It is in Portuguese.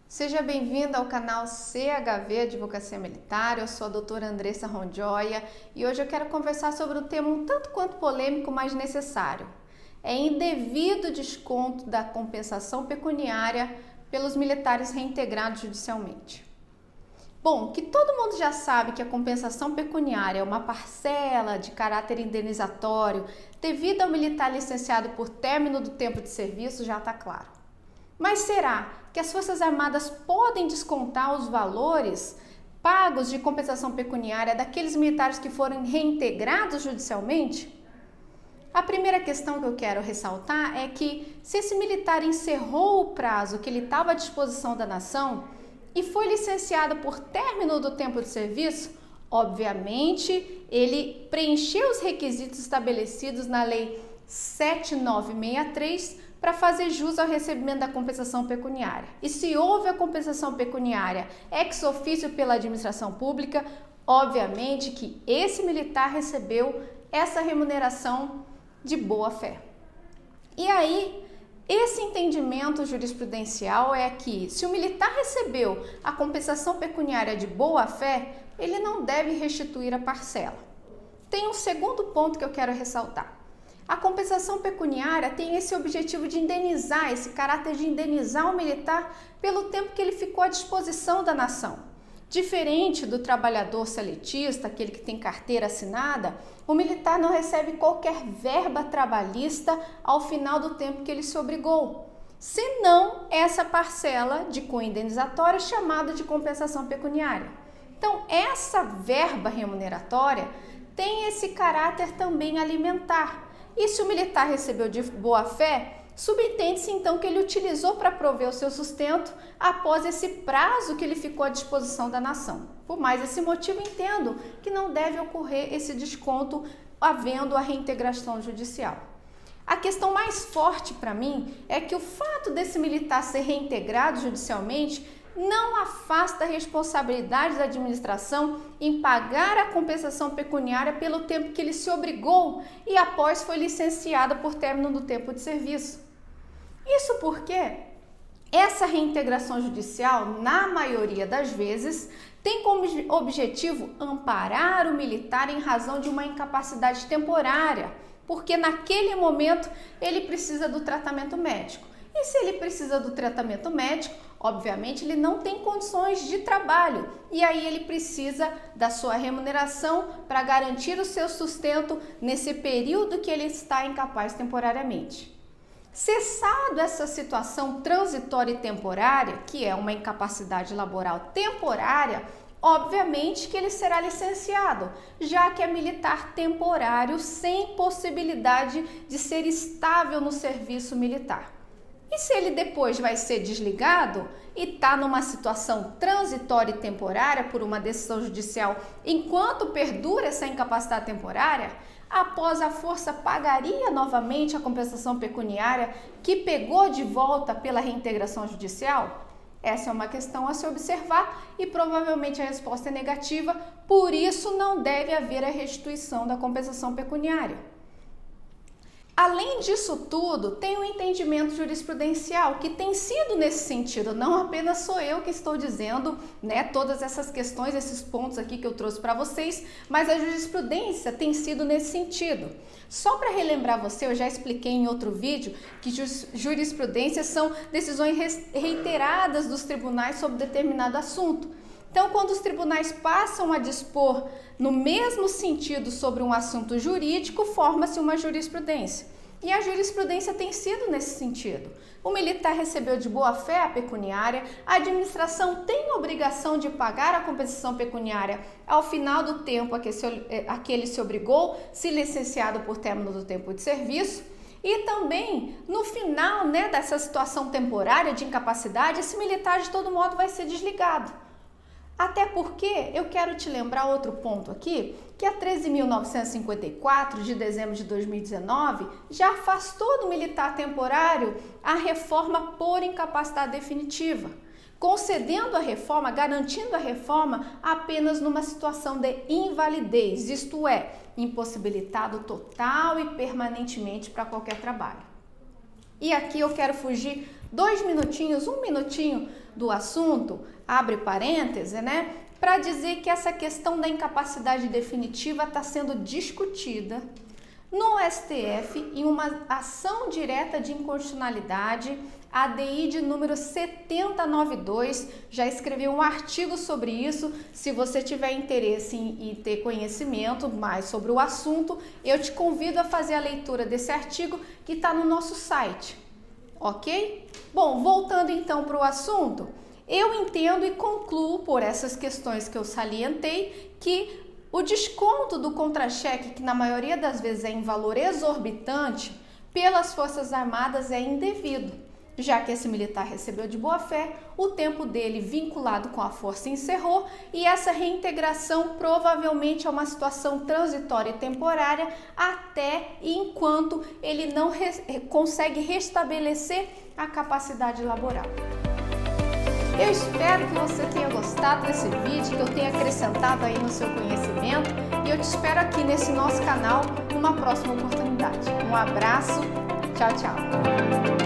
Seja bem-vindo ao canal CHV Advocacia Militar. Eu sou a doutora Andressa Ronjoia e hoje eu quero conversar sobre um tema um tanto quanto polêmico, mas necessário. É indevido desconto da compensação pecuniária pelos militares reintegrados judicialmente. Bom, que todo mundo já sabe que a compensação pecuniária é uma parcela de caráter indenizatório devido ao militar licenciado por término do tempo de serviço já está claro. Mas será que as Forças Armadas podem descontar os valores pagos de compensação pecuniária daqueles militares que foram reintegrados judicialmente? A primeira questão que eu quero ressaltar é que, se esse militar encerrou o prazo que ele estava à disposição da nação e foi licenciado por término do tempo de serviço, obviamente ele preencheu os requisitos estabelecidos na Lei 7963 para fazer jus ao recebimento da compensação pecuniária. E se houve a compensação pecuniária ex officio pela administração pública, obviamente que esse militar recebeu essa remuneração de boa fé. E aí, esse entendimento jurisprudencial é que, se o militar recebeu a compensação pecuniária de boa fé, ele não deve restituir a parcela. Tem um segundo ponto que eu quero ressaltar. A compensação pecuniária tem esse objetivo de indenizar, esse caráter de indenizar o militar pelo tempo que ele ficou à disposição da nação. Diferente do trabalhador seletista, aquele que tem carteira assinada, o militar não recebe qualquer verba trabalhista ao final do tempo que ele se obrigou, senão essa parcela de cunho indenizatório chamada de compensação pecuniária. Então, essa verba remuneratória tem esse caráter também alimentar. E se o militar recebeu de boa fé, subentende-se então que ele utilizou para prover o seu sustento após esse prazo que ele ficou à disposição da nação. Por mais esse motivo, entendo que não deve ocorrer esse desconto havendo a reintegração judicial. A questão mais forte para mim é que o fato desse militar ser reintegrado judicialmente não afasta a responsabilidade da administração em pagar a compensação pecuniária pelo tempo que ele se obrigou e após foi licenciado por término do tempo de serviço. Isso porque essa reintegração judicial, na maioria das vezes, tem como objetivo amparar o militar em razão de uma incapacidade temporária, porque naquele momento ele precisa do tratamento médico. E se ele precisa do tratamento médico, obviamente ele não tem condições de trabalho e aí ele precisa da sua remuneração para garantir o seu sustento nesse período que ele está incapaz temporariamente. Cessado essa situação transitória e temporária, que é uma incapacidade laboral temporária, obviamente que ele será licenciado, já que é militar temporário sem possibilidade de ser estável no serviço militar. E se ele depois vai ser desligado e está numa situação transitória e temporária por uma decisão judicial enquanto perdura essa incapacidade temporária, após a força pagaria novamente a compensação pecuniária que pegou de volta pela reintegração judicial? Essa é uma questão a se observar e provavelmente a resposta é negativa, por isso não deve haver a restituição da compensação pecuniária. Além disso tudo, tem um entendimento jurisprudencial que tem sido nesse sentido, não apenas sou eu que estou dizendo, todas essas questões, esses pontos aqui que eu trouxe para vocês, mas a jurisprudência tem sido nesse sentido. Só para relembrar você, eu já expliquei em outro vídeo que jurisprudências são decisões reiteradas dos tribunais sobre determinado assunto. Então, quando os tribunais passam a dispor no mesmo sentido sobre um assunto jurídico, forma-se uma jurisprudência. E a jurisprudência tem sido nesse sentido. O militar recebeu de boa fé a pecuniária, a administração tem obrigação de pagar a compensação pecuniária ao final do tempo a que ele se obrigou, se licenciado por término do tempo de serviço. E também, no final dessa situação temporária de incapacidade, esse militar de todo modo vai ser desligado. Até porque eu quero te lembrar outro ponto aqui, que a 13.954 de dezembro de 2019 já afastou do militar temporário a reforma por incapacidade definitiva, concedendo a reforma, garantindo a reforma apenas numa situação de invalidez, isto é, impossibilitado total e permanentemente para qualquer trabalho. E aqui eu quero fugir 2 minutinhos, 1 minutinho do assunto, abre parêntese, né? Para dizer que essa questão da incapacidade definitiva está sendo discutida no STF em uma ação direta de inconstitucionalidade, a ADI de número 7092, já escrevi um artigo sobre isso. Se você tiver interesse em ter conhecimento mais sobre o assunto, eu te convido a fazer a leitura desse artigo que está no nosso site, ok? Bom, voltando então para o assunto, eu entendo e concluo por essas questões que eu salientei que o desconto do contra-cheque, que na maioria das vezes é em valor exorbitante, pelas Forças Armadas é indevido, já que esse militar recebeu de boa fé, o tempo dele vinculado com a força encerrou e essa reintegração provavelmente é uma situação transitória e temporária até e enquanto ele não consegue restabelecer a capacidade laboral. Eu espero que você tenha gostado desse vídeo, que eu tenha acrescentado aí no seu conhecimento e eu te espero aqui nesse nosso canal numa próxima oportunidade. Um abraço, tchau, tchau!